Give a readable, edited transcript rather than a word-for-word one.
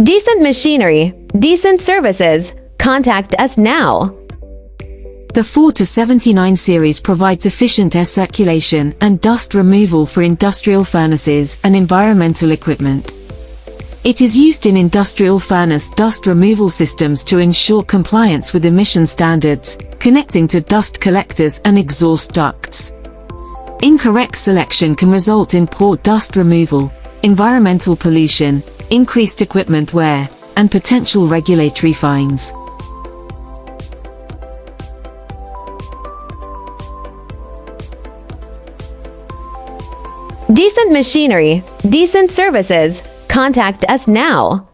Decent machinery, decent services. Contact us now. The 4 to 79 series provides efficient air circulation and dust removal for industrial furnaces and environmental equipment. It is used in industrial furnace dust removal systems to ensure compliance with emission standards, connecting to dust collectors and exhaust ducts. Incorrect selection can result in poor dust removal, environmental pollution, increased equipment wear, and potential regulatory fines. Decent machinery, decent services. Contact us now.